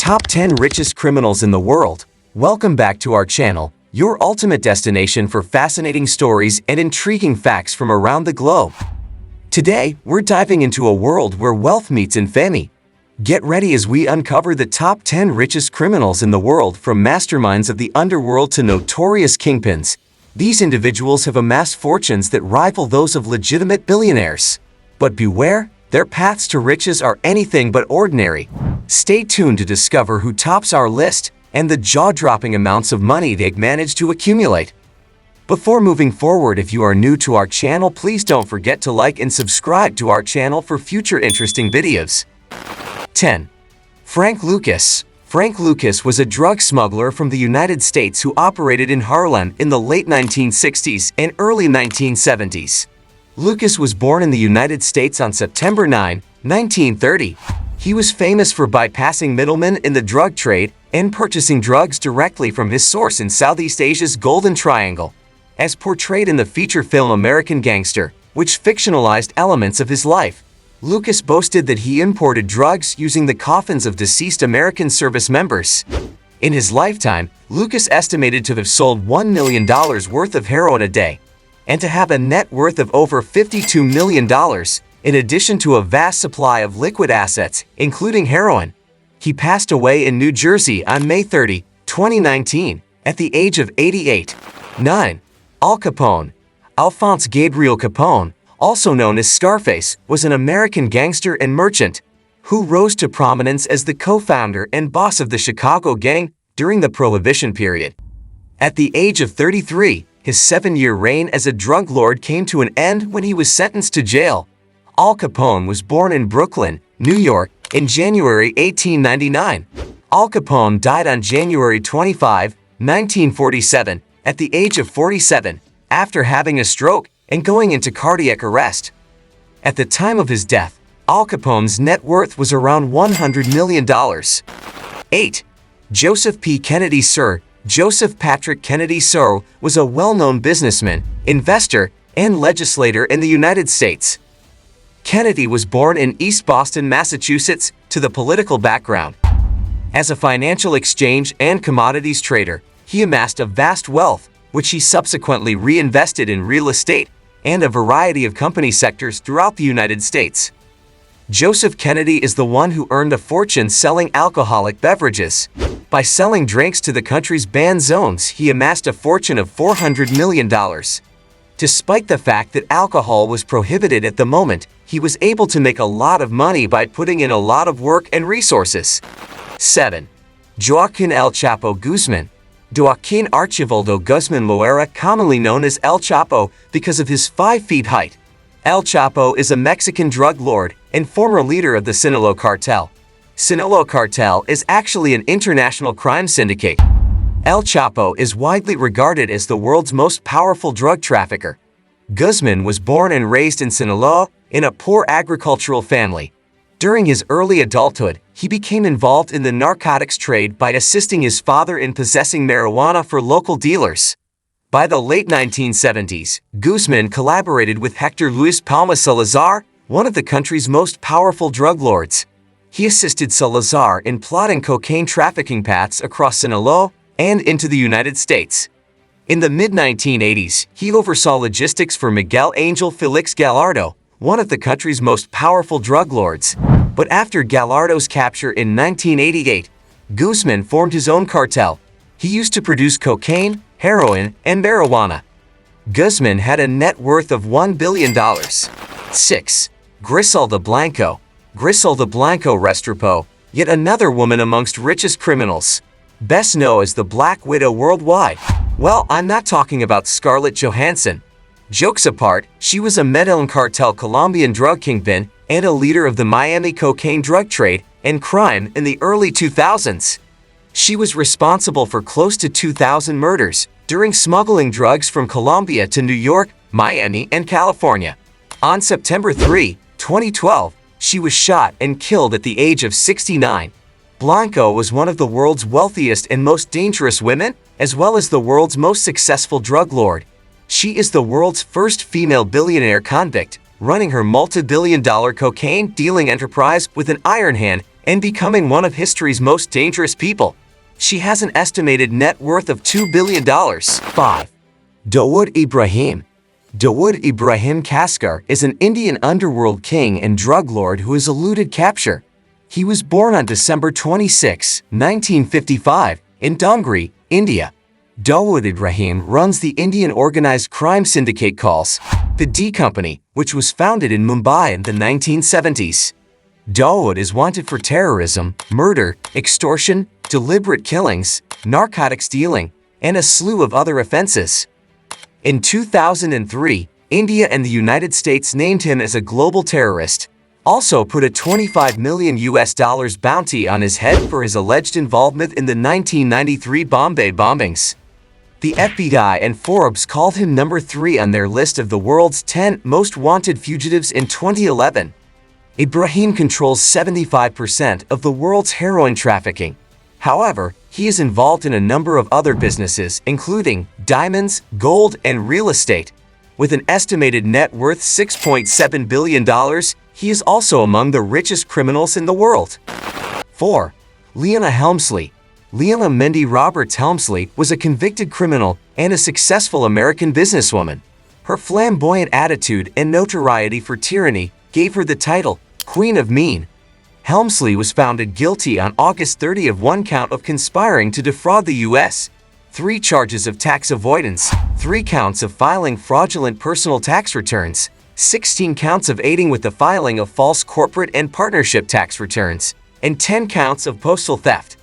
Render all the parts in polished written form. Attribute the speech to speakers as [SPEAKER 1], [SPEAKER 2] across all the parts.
[SPEAKER 1] Top 10 Richest Criminals in the World. Welcome back to our channel, your ultimate destination for fascinating stories and intriguing facts from around the globe. Today, we're diving into a world where wealth meets infamy. Get ready as we uncover the top 10 richest criminals in the world, from masterminds of the underworld to notorious kingpins. These individuals have amassed fortunes that rival those of legitimate billionaires. But beware, their paths to riches are anything but ordinary. Stay tuned to discover who tops our list and the jaw-dropping amounts of money they've managed to accumulate. Before moving forward, if you are new to our channel, please don't forget to like and subscribe to our channel for future interesting videos. 10. Frank Lucas. Frank Lucas was a drug smuggler from the United States who operated in Harlem in the late 1960s and early 1970s. Lucas was born in the United States on September 9, 1930. He was famous for bypassing middlemen in the drug trade and purchasing drugs directly from his source in Southeast Asia's Golden Triangle. As portrayed in the feature film American Gangster, which fictionalized elements of his life, Lucas boasted that he imported drugs using the coffins of deceased American service members. In his lifetime, Lucas estimated to have sold $1 million worth of heroin a day, and to have a net worth of over $52 million, in addition to a vast supply of liquid assets, including heroin. He passed away in New Jersey on May 30, 2019, at the age of 88. 9. Al Capone. Alphonse Gabriel Capone, also known as Scarface, was an American gangster and merchant who rose to prominence as the co-founder and boss of the Chicago gang during the Prohibition period. At the age of 33, his 7-year reign as a drug lord came to an end when he was sentenced to jail. Al Capone was born in Brooklyn, New York, in January 1899. Al Capone died on January 25, 1947, at the age of 47, after having a stroke and going into cardiac arrest. At the time of his death, Al Capone's net worth was around $100 million. 8. Joseph P. Kennedy. Sir Joseph Patrick Kennedy Sr. was a well-known businessman, investor, and legislator in the United States. Kennedy was born in East Boston, Massachusetts, to the political background. As a financial exchange and commodities trader, he amassed a vast wealth, which he subsequently reinvested in real estate and a variety of company sectors throughout the United States. Joseph Kennedy is the one who earned a fortune selling alcoholic beverages. By selling drinks to the country's banned zones, he amassed a fortune of $400 million. Despite the fact that alcohol was prohibited at the moment, he was able to make a lot of money by putting in a lot of work and resources. 7. Joaquin El Chapo Guzman. Joaquin Archibaldo Guzman Loera, commonly known as El Chapo because of his 5 feet height. El Chapo is a Mexican drug lord and former leader of the Sinaloa cartel. Sinaloa cartel is actually an international crime syndicate. El Chapo is widely regarded as the world's most powerful drug trafficker. Guzman was born and raised in Sinaloa in a poor agricultural family. During his early adulthood, he became involved in the narcotics trade by assisting his father in possessing marijuana for local dealers. By the late 1970s, Guzman collaborated with Hector Luis Palma Salazar, one of the country's most powerful drug lords. He assisted Salazar in plotting cocaine trafficking paths across Sinaloa and into the United States. In the mid-1980s, he oversaw logistics for Miguel Angel Felix Gallardo, one of the country's most powerful drug lords. But after Gallardo's capture in 1988, Guzman formed his own cartel. He used to produce cocaine, heroin, and marijuana. Guzman had a net worth of $1 billion. 6. Griselda Blanco. Griselda Blanco Restrepo, yet another woman amongst richest criminals. Best known as the Black Widow worldwide. Well, I'm not talking about Scarlett Johansson. Jokes apart, she was a Medellin cartel Colombian drug kingpin and a leader of the Miami cocaine drug trade and crime in the early 2000s. She was responsible for close to 2,000 murders during smuggling drugs from Colombia to New York, Miami, and California. On September 3, 2012, she was shot and killed at the age of 69. Blanco was one of the world's wealthiest and most dangerous women, as well as the world's most successful drug lord. She is the world's first female billionaire convict, running her multi-billion-dollar cocaine dealing enterprise with an iron hand and becoming one of history's most dangerous people. She has an estimated net worth of $2 billion. 5. Dawood Ibrahim. Dawood Ibrahim Kaskar is an Indian underworld king and drug lord who has eluded capture. He was born on December 26, 1955, in Dongri, India. Dawood Ibrahim runs the Indian organized crime syndicate calls the D Company, which was founded in Mumbai in the 1970s. Dawood is wanted for terrorism, murder, extortion, deliberate killings, narcotics dealing, and a slew of other offenses. In 2003, India and the United States named him as a global terrorist, also put a $25 million bounty on his head for his alleged involvement in the 1993 Bombay bombings. The FBI and Forbes called him number 3 on their list of the world's 10 most wanted fugitives in 2011. Ibrahim controls 75% of the world's heroin trafficking. However, he is involved in a number of other businesses, including diamonds, gold, and real estate. With an estimated net worth $6.7 billion, he is also among the richest criminals in the world. 4. Leona Helmsley. Leona Mindy Roberts Helmsley was a convicted criminal and a successful American businesswoman. Her flamboyant attitude and notoriety for tyranny gave her the title Queen of Mean. Helmsley was found guilty on August 30 of one count of conspiring to defraud the U.S., 3 charges of tax avoidance, 3 counts of filing fraudulent personal tax returns, 16 counts of aiding with the filing of false corporate and partnership tax returns, and 10 counts of postal theft.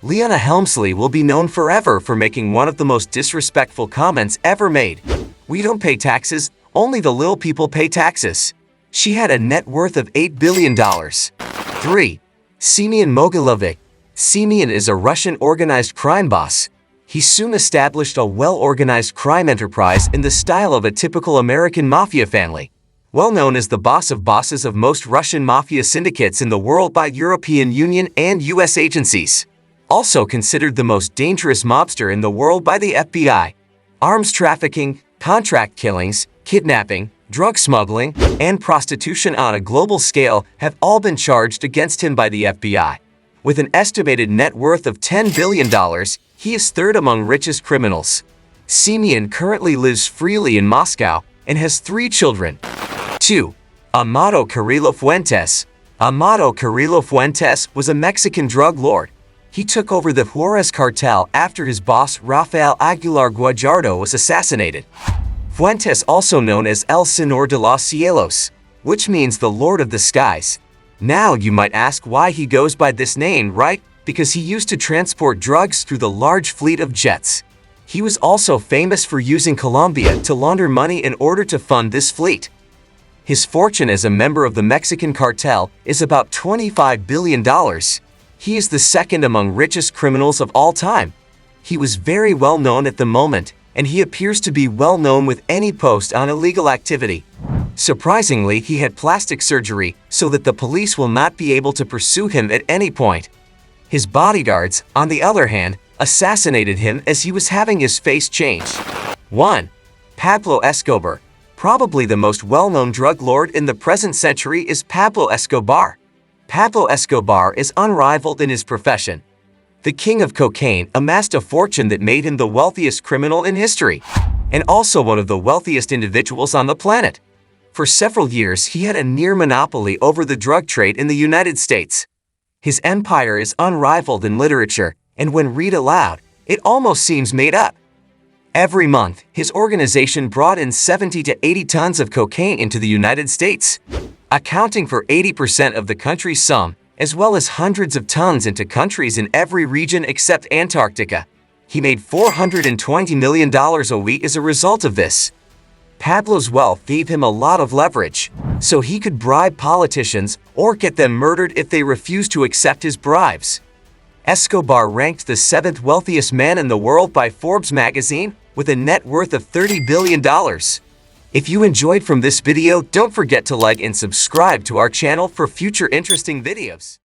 [SPEAKER 1] Leona Helmsley will be known forever for making one of the most disrespectful comments ever made. "We don't pay taxes, only the little people pay taxes." She had a net worth of $8 billion. 3. Semyon Mogilevic. Semyon is a Russian organized crime boss. He soon established a well-organized crime enterprise in the style of a typical American mafia family. Well known as the boss of bosses of most Russian mafia syndicates in the world by European Union and U.S. agencies. Also considered the most dangerous mobster in the world by the FBI. Arms trafficking, contract killings, kidnapping, drug smuggling, and prostitution on a global scale have all been charged against him by the FBI. With an estimated net worth of $10 billion, he is third among richest criminals. Semyon currently lives freely in Moscow and has 3 children. 2. Amato Fuentes. Amato Fuentes was a Mexican drug lord. He took over the Juarez cartel after his boss Rafael Aguilar Guajardo was assassinated. Fuentes, also known as El Señor de los Cielos, which means the Lord of the Skies. Now you might ask why he goes by this name, right? Because he used to transport drugs through the large fleet of jets. He was also famous for using Colombia to launder money in order to fund this fleet. His fortune as a member of the Mexican cartel is about $25 billion. He is the second among richest criminals of all time. He was very well known at the moment, and he appears to be well known with any post on illegal activity. Surprisingly, he had plastic surgery so that the police will not be able to pursue him at any point. His bodyguards, on the other hand, assassinated him as he was having his face changed. 1. Pablo Escobar. Probably the most well-known drug lord in the present century is Pablo Escobar. Pablo Escobar is unrivaled in his profession. The king of cocaine amassed a fortune that made him the wealthiest criminal in history, and also one of the wealthiest individuals on the planet. For several years, he had a near monopoly over the drug trade in the United States. His empire is unrivaled in literature, and when read aloud, it almost seems made up. Every month, his organization brought in 70 to 80 tons of cocaine into the United States, accounting for 80% of the country's sum, as well as hundreds of tons into countries in every region except Antarctica. He made $420 million a week as a result of this. Pablo's wealth gave him a lot of leverage, so he could bribe politicians or get them murdered if they refused to accept his bribes. Escobar ranked the 7th wealthiest man in the world by Forbes magazine with a net worth of $30 billion. If you enjoyed from this video, don't forget to like and subscribe to our channel for future interesting videos.